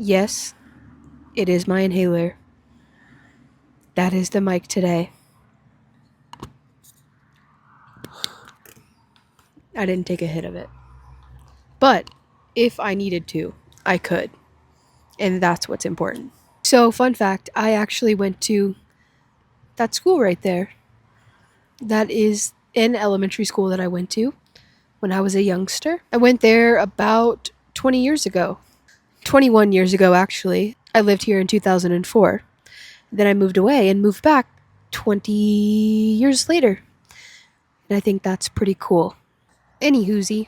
Yes, it is my inhaler. That is the mic today. I didn't take a hit of it. But if I needed to, I could. And that's what's important. So, fun fact, I actually went to that school right there. That is an elementary school that I went to when I was a youngster. I went there about 20 years ago. 21 years ago, actually. I lived here in 2004. Then I moved away and moved back 20 years later. And I think that's pretty cool. Anywhoosie,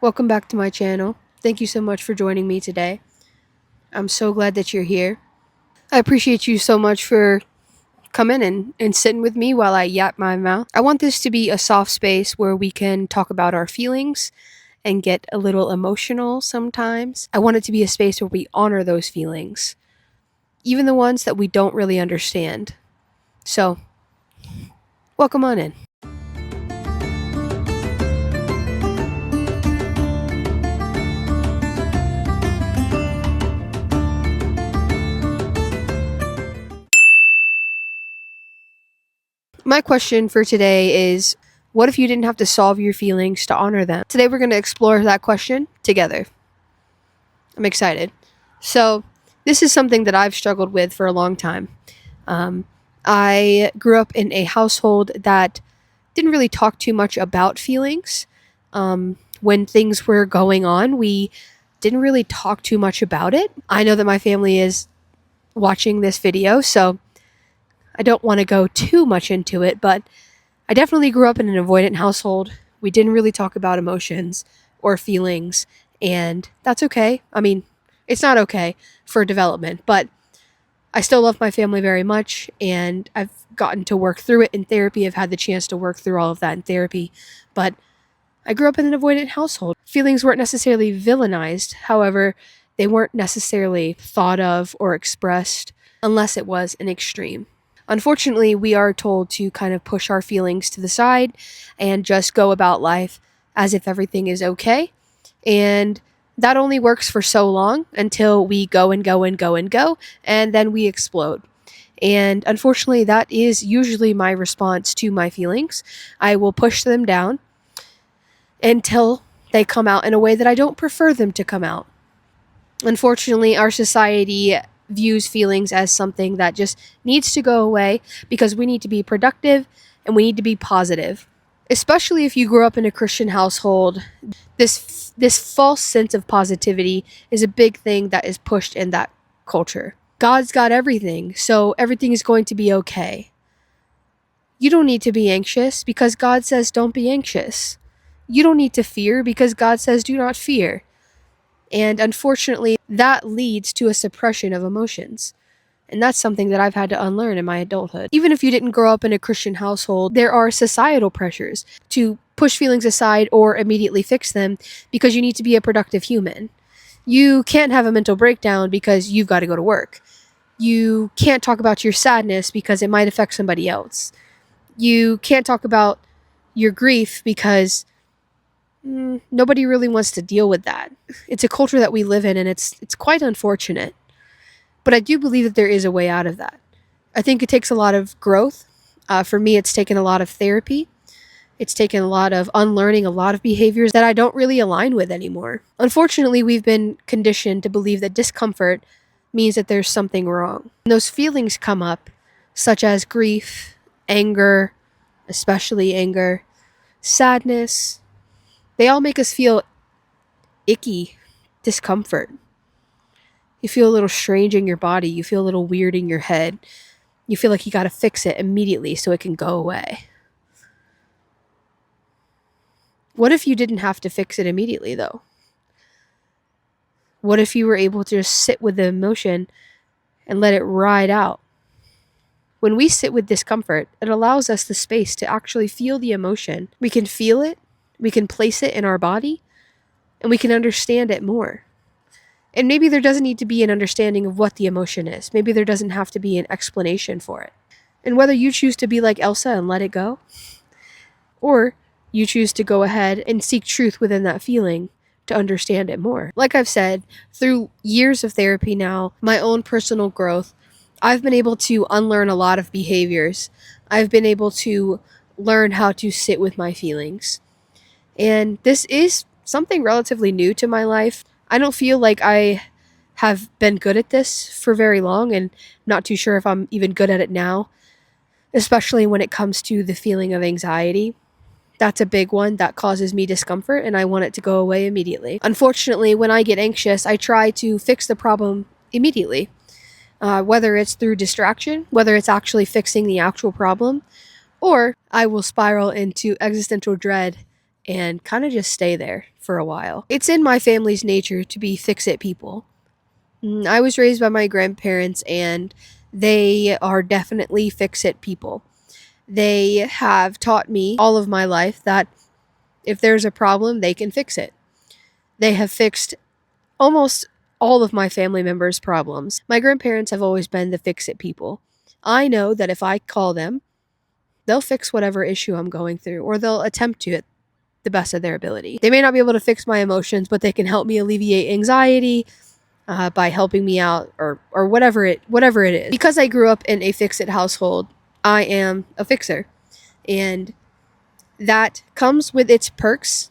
welcome back to my channel. Thank you so much for joining me today. I'm so glad that you're here. I appreciate you so much for coming and sitting with me while I yap my mouth. I want this to be a soft space where we can talk about our feelings and get a little emotional sometimes. I want it to be a space where we honor those feelings, even the ones that we don't really understand. So, welcome on in. My question for today is, what if you didn't have to solve your feelings to honor them? Today we're going to explore that question together. I'm excited. So, this is something that I've struggled with for a long time. I grew up in a household that didn't really talk too much about feelings. When things were going on, we didn't really talk too much about it. I know that my family is watching this video, so I don't want to go too much into it, but I definitely grew up in an avoidant household. We didn't really talk about emotions or feelings, and that's okay. I mean, it's not okay for development, but I still love my family very much, and I've gotten to work through it in therapy. I've had the chance to work through all of that in therapy, but I grew up in an avoidant household. Feelings weren't necessarily villainized, however, they weren't necessarily thought of or expressed unless it was an extreme. Unfortunately, we are told to kind of push our feelings to the side and just go about life as if everything is okay. And that only works for so long until we go and go and go and go, and then we explode. And unfortunately, that is usually my response to my feelings. I will push them down until they come out in a way that I don't prefer them to come out. Unfortunately, our society views feelings as something that just needs to go away because we need to be productive and we need to be positive. Especially if you grew up in a Christian household, this false sense of positivity is a big thing that is pushed in that culture. God's got everything, so everything is going to be okay. You don't need to be anxious because God says don't be anxious. You don't need to fear because God says do not fear. And unfortunately, that leads to a suppression of emotions. And that's something that I've had to unlearn in my adulthood. Even if you didn't grow up in a Christian household, there are societal pressures to push feelings aside or immediately fix them because you need to be a productive human. You can't have a mental breakdown because you've got to go to work. You can't talk about your sadness because it might affect somebody else. You can't talk about your grief because nobody really wants to deal with that. It's a culture that we live in, and it's quite unfortunate. But I do believe that there is a way out of that. I think it takes a lot of growth. For me, it's taken a lot of therapy. It's taken a lot of unlearning a lot of behaviors that I don't really align with anymore. Unfortunately, we've been conditioned to believe that discomfort means that there's something wrong. And those feelings come up, such as grief, anger, especially anger, sadness. They all make us feel icky, discomfort. You feel a little strange in your body. You feel a little weird in your head. You feel like you got to fix it immediately so it can go away. What if you didn't have to fix it immediately, though? What if you were able to just sit with the emotion and let it ride out? When we sit with discomfort, it allows us the space to actually feel the emotion. We can feel it, we can place it in our body, and we can understand it more. And maybe there doesn't need to be an understanding of what the emotion is. Maybe there doesn't have to be an explanation for it. And whether you choose to be like Elsa and let it go, or you choose to go ahead and seek truth within that feeling, to understand it more. Like I've said, through years of therapy now, my own personal growth, I've been able to unlearn a lot of behaviors. I've been able to learn how to sit with my feelings. And this is something relatively new to my life. I don't feel like I have been good at this for very long, and not too sure if I'm even good at it now, especially when it comes to the feeling of anxiety. That's a big one that causes me discomfort, and I want it to go away immediately. Unfortunately, when I get anxious, I try to fix the problem immediately, whether it's through distraction, whether it's actually fixing the actual problem, or I will spiral into existential dread and kind of just stay there for a while. It's in my family's nature to be fix-it people. I was raised by my grandparents, and they are definitely fix-it people. They have taught me all of my life that if there's a problem, they can fix it. They have fixed almost all of my family members' problems. My grandparents have always been the fix-it people. I know that if I call them, they'll fix whatever issue I'm going through, or they'll attempt to at the best of their ability. They may not be able to fix my emotions, but they can help me alleviate anxiety by helping me out, or whatever it is. Because I grew up in a fix-it household, I am a fixer, and that comes with its perks.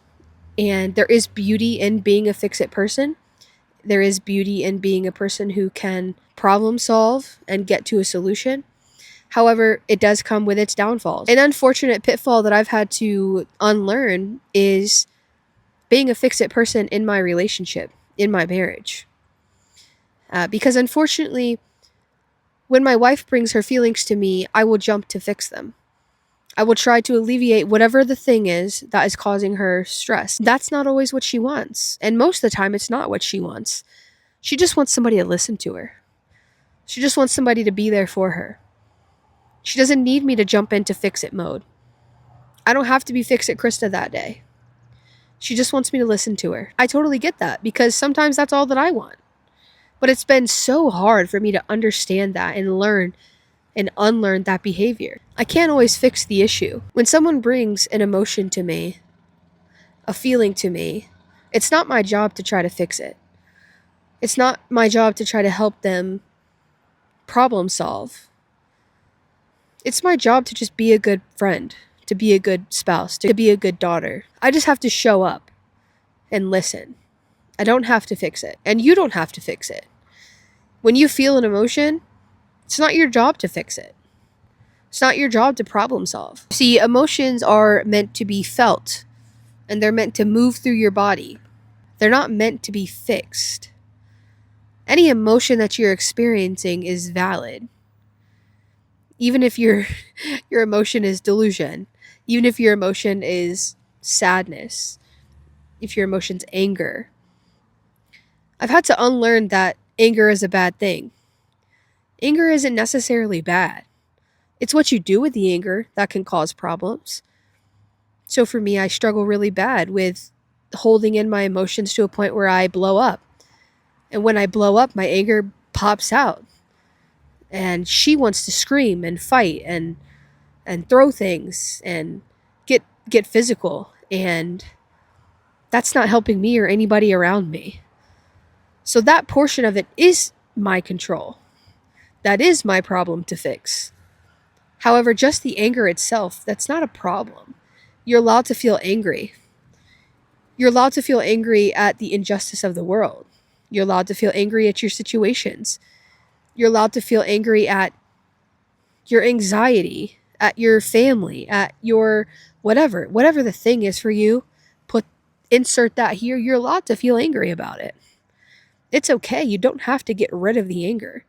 And there is beauty in being a fix-it person. There is beauty in being a person who can problem solve and get to a solution. However, it does come with its downfalls. An unfortunate pitfall that I've had to unlearn is being a fix-it person in my relationship, in my marriage. Because unfortunately, when my wife brings her feelings to me, I will jump to fix them. I will try to alleviate whatever the thing is that is causing her stress. That's not always what she wants. And most of the time, it's not what she wants. She just wants somebody to listen to her. She just wants somebody to be there for her. She doesn't need me to jump into fix-it mode. I don't have to be fix-it Krista that day. She just wants me to listen to her. I totally get that, because sometimes that's all that I want. But it's been so hard for me to understand that and learn and unlearn that behavior. I can't always fix the issue. When someone brings an emotion to me, a feeling to me, it's not my job to try to fix it. It's not my job to try to help them problem solve. It's my job to just be a good friend, to be a good spouse, to be a good daughter. I just have to show up and listen. I don't have to fix it, and you don't have to fix it. When you feel an emotion, it's not your job to fix it. It's not your job to problem solve. See, emotions are meant to be felt, and they're meant to move through your body. They're not meant to be fixed. Any emotion that you're experiencing is valid. Even if your emotion is delusion, even if your emotion is sadness, if your emotion's anger. I've had to unlearn that anger is a bad thing. Anger isn't necessarily bad. It's what you do with the anger that can cause problems. So for me, I struggle really bad with holding in my emotions to a point where I blow up. And when I blow up, my anger pops out. And she wants to scream and fight and throw things and get physical. And that's not helping me or anybody around me. So that portion of it is my control. That is my problem to fix. However, just the anger itself, that's not a problem. You're allowed to feel angry. You're allowed to feel angry at the injustice of the world. You're allowed to feel angry at your situations. You're allowed to feel angry at your anxiety, at your family, at your whatever the thing is for you. Insert that here. You're allowed to feel angry about it. It's okay. You don't have to get rid of the anger.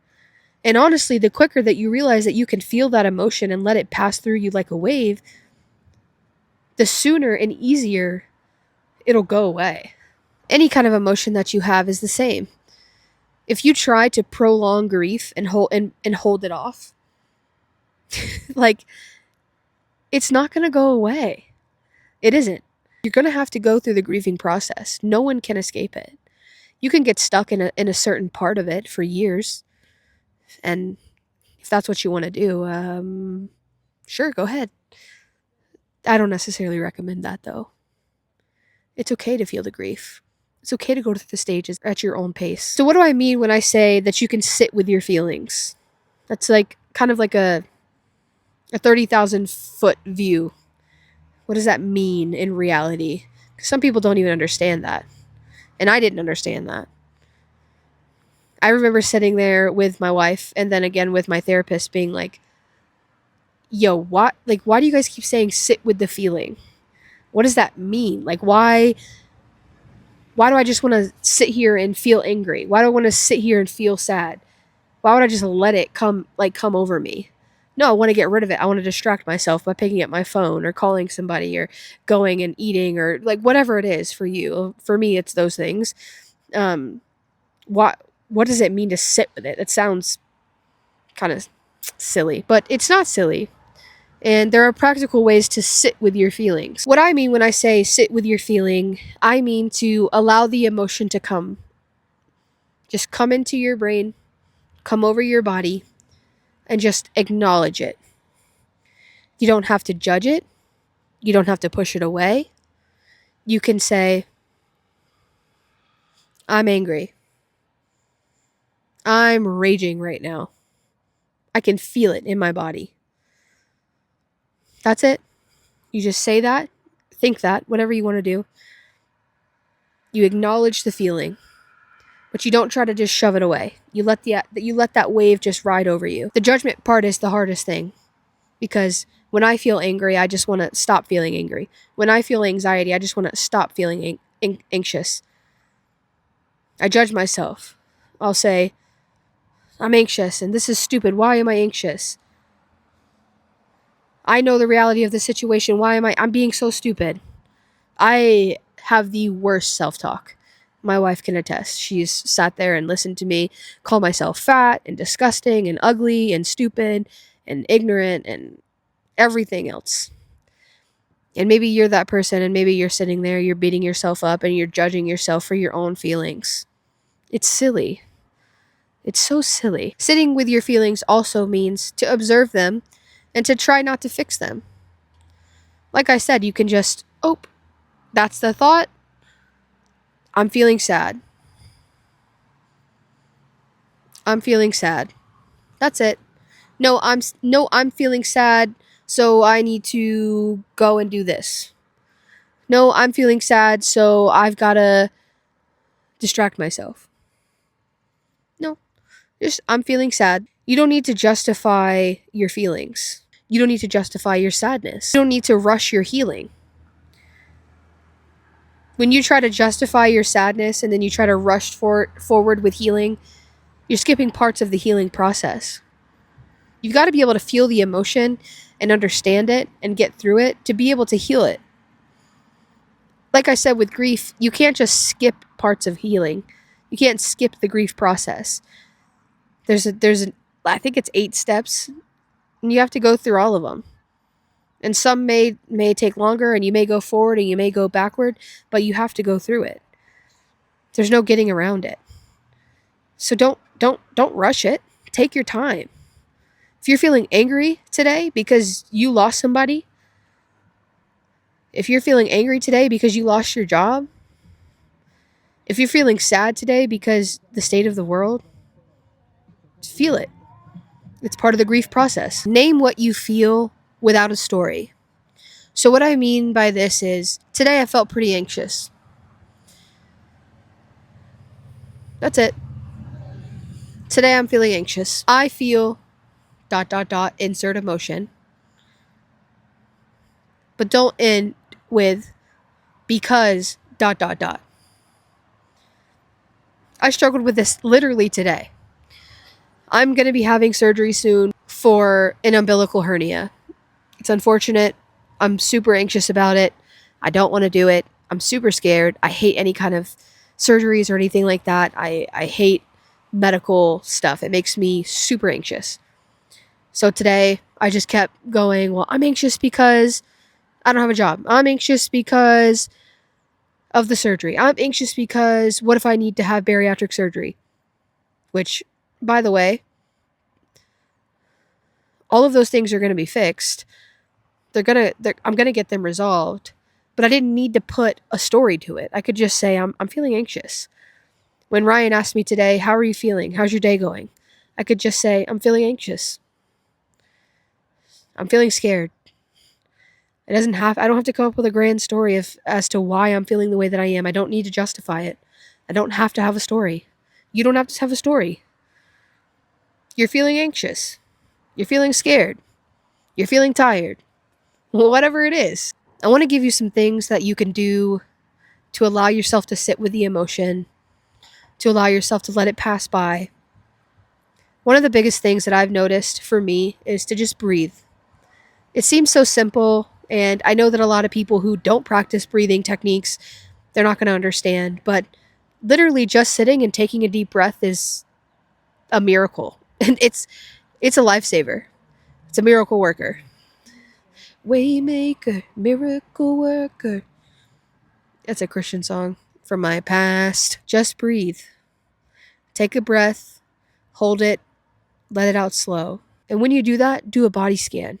And honestly, the quicker that you realize that you can feel that emotion and let it pass through you like a wave, the sooner and easier it'll go away. Any kind of emotion that you have is the same. If you try to prolong grief and hold it off, like, it's not going to go away. It isn't. You're going to have to go through the grieving process. No one can escape it. You can get stuck in a certain part of it for years. And if that's what you want to do, sure, go ahead. I don't necessarily recommend that, though. It's okay to feel the grief. It's okay to go through the stages at your own pace. So what do I mean when I say that you can sit with your feelings? That's like kind of like a 30,000 foot view. What does that mean in reality? 'Cause some people don't even understand that. And I didn't understand that. I remember sitting there with my wife and then again with my therapist being like, yo, what? Like, why do you guys keep saying sit with the feeling? What does that mean? Like, why do I just want to sit here and feel angry? Why do I want to sit here and feel sad? Why would I just let it come over me? No, I want to get rid of it. I want to distract myself by picking up my phone or calling somebody or going and eating or like whatever it is for you. For me, it's those things. What does it mean to sit with it? It sounds kind of silly, but it's not silly. And there are practical ways to sit with your feelings. What I mean when I say sit with your feeling, I mean to allow the emotion to come. Just come into your brain, come over your body, and just acknowledge it. You don't have to judge it. You don't have to push it away. You can say, I'm angry. I'm raging right now. I can feel it in my body. That's it. You just say that, think that, whatever you want to do. You acknowledge the feeling, but you don't try to just shove it away. You let that wave just ride over you. The judgment part is the hardest thing because when I feel angry, I just want to stop feeling angry. When I feel anxiety, I just want to stop feeling anxious. I judge myself. I'll say, I'm anxious and this is stupid. Why am I anxious? I know the reality of the situation. I'm being so stupid. I have the worst self-talk. My wife can attest. She's sat there and listened to me call myself fat and disgusting and ugly and stupid and ignorant and everything else. And maybe you're that person and maybe you're sitting there, you're beating yourself up and you're judging yourself for your own feelings. It's silly. It's so silly. Sitting with your feelings also means to observe them and to try not to fix them. Like I said, you can just, that's the thought. I'm feeling sad. I'm feeling sad. That's it. No, I'm feeling sad, so I need to go and do this. No, I'm feeling sad, so I've got to distract myself. No, just I'm feeling sad. You don't need to justify your feelings. You don't need to justify your sadness. You don't need to rush your healing. When you try to justify your sadness and then you try to rush forward with healing, you're skipping parts of the healing process. You've got to be able to feel the emotion and understand it and get through it to be able to heal it. Like I said with grief, you can't just skip parts of healing. You can't skip the grief process. I think it's 8 steps, and you have to go through all of them. And some may take longer, and you may go forward and you may go backward, but you have to go through it. There's no getting around it. So don't rush it. Take your time. If you're feeling angry today because you lost somebody, if you're feeling angry today because you lost your job, if you're feeling sad today because the state of the world, feel it. It's part of the grief process. Name what you feel without a story. So what I mean by this is, today I felt pretty anxious. That's it. Today I'm feeling anxious. I feel ... insert emotion. But don't end with because ... I struggled with this literally today. I'm going to be having surgery soon for an umbilical hernia. It's unfortunate. I'm super anxious about it. I don't want to do it. I'm super scared. I hate any kind of surgeries or anything like that. I hate medical stuff. It makes me super anxious. So today I just kept going, well, I'm anxious because I don't have a job. I'm anxious because of the surgery. I'm anxious because what if I need to have bariatric surgery? Which, by the way, all of those things are going to be fixed. I'm going to get them resolved. but I didn't need to put a story to it. I could just say, I'm feeling anxious. When Ryan asked me today, how are you feeling? How's your day going? I could just say, I'm feeling anxious. I'm feeling scared. I don't have to come up with a grand story as to why I'm feeling the way that I am. I don't need to justify it. I don't have to have a story. You don't have to have a story. You're feeling anxious. You're feeling scared. You're feeling tired. Whatever it is. I want to give you some things that you can do to allow yourself to sit with the emotion, to allow yourself to let it pass by. One of the biggest things that I've noticed for me is to just breathe. It seems so simple, and I know that a lot of people who don't practice breathing techniques, they're not going to understand, but literally just sitting and taking a deep breath is a miracle. And it's a lifesaver. It's a miracle worker. Waymaker, miracle worker. That's a Christian song from my past. Just breathe. Take a breath, hold it, let it out slow. And when you do that, do a body scan.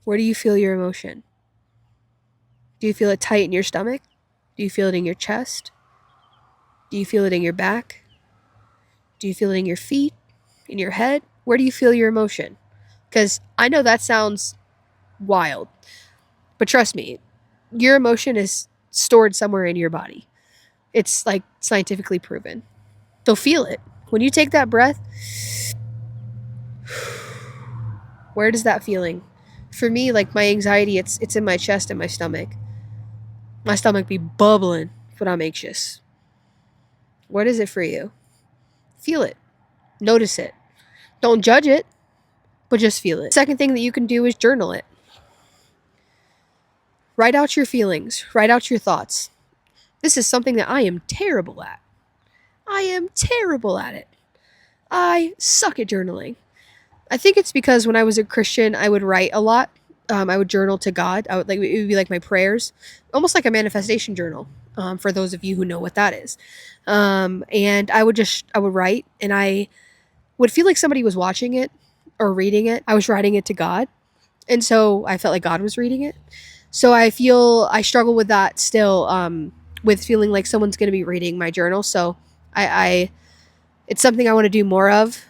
Where do you feel your emotion? Do you feel it tight in your stomach? Do you feel it in your chest? Do you feel it in your back? Do you feel it in your feet? In your head? Where do you feel your emotion? Because I know that sounds wild, but trust me, your emotion is stored somewhere in your body. It's like scientifically proven. So feel it. When you take that breath, where does that feeling? For me, like my anxiety, it's in my chest and my stomach. My stomach be bubbling when I'm anxious. What is it for you? Feel it. Notice it. Don't judge it, but just feel it. Second thing that you can do is journal it. Write out your feelings. Write out your thoughts. This is something that I am terrible at. I am terrible at it. I suck at journaling. I think it's because when I was a Christian, I would write a lot. I would journal to God. It would be like my prayers, almost like a manifestation journal. For those of you who know what that is, and I would write, and I would feel like somebody was watching it or reading it. I was writing it to God, and so I felt like God was reading it. So I struggle with that still, with feeling like someone's going to be reading my journal. So it's something I want to do more of.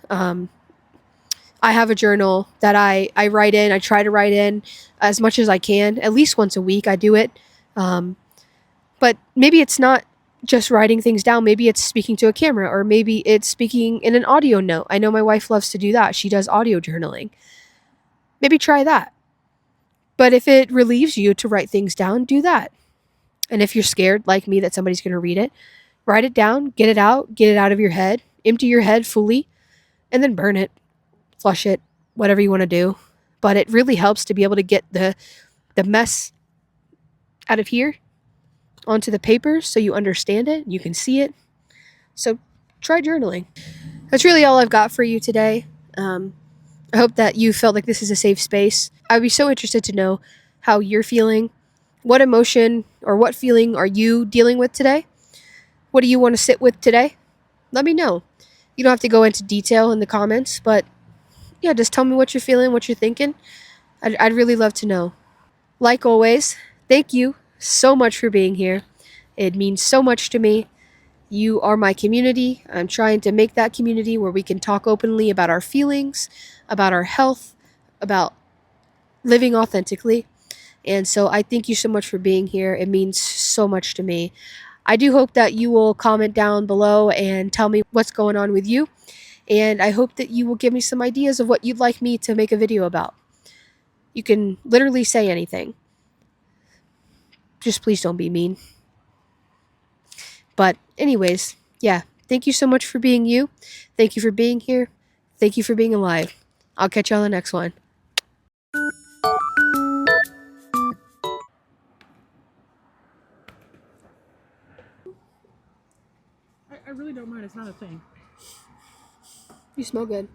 I have a journal that I write in. I try to write in as much as I can. At least once a week I do it. But maybe it's not just writing things down. Maybe it's speaking to a camera, or maybe it's speaking in an audio note. I know my wife loves to do that. She does audio journaling. Maybe try that. But if it relieves you to write things down, do that. And if you're scared, like me, that somebody's going to read it, write it down, get it out of your head, empty your head fully, and then burn it, flush it, whatever you want to do. But it really helps to be able to get the mess out of here onto the paper so you understand it, you can see it. So try journaling. That's really all I've got for you today. I hope that you felt like this is a safe space. I'd be so interested to know how you're feeling. What emotion or what feeling are you dealing with today? What do you want to sit with today? Let me know. You don't have to go into detail in the comments, but yeah, just tell me what you're feeling, what you're thinking. I'd really love to know. Like always, thank you so much for being here. It means so much to me. You are my community. I'm trying to make that community where we can talk openly about our feelings, about our health, about living authentically. And so I thank you so much for being here. It means so much to me. I do hope that you will comment down below and tell me what's going on with you. And I hope that you will give me some ideas of what you'd like me to make a video about. You can literally say anything. Just please don't be mean. But anyways, yeah, thank you so much for being you. Thank you for being here. Thank you for being alive. I'll catch you on the next one. I really don't mind. It's not a thing. You smell good.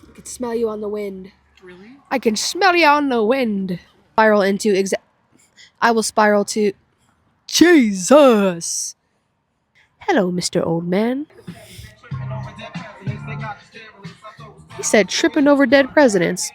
I can smell you on the wind. Really? I can smell you on the wind. I will spiral to Jesus. Hello, Mr. Old Man. He said tripping over dead presidents.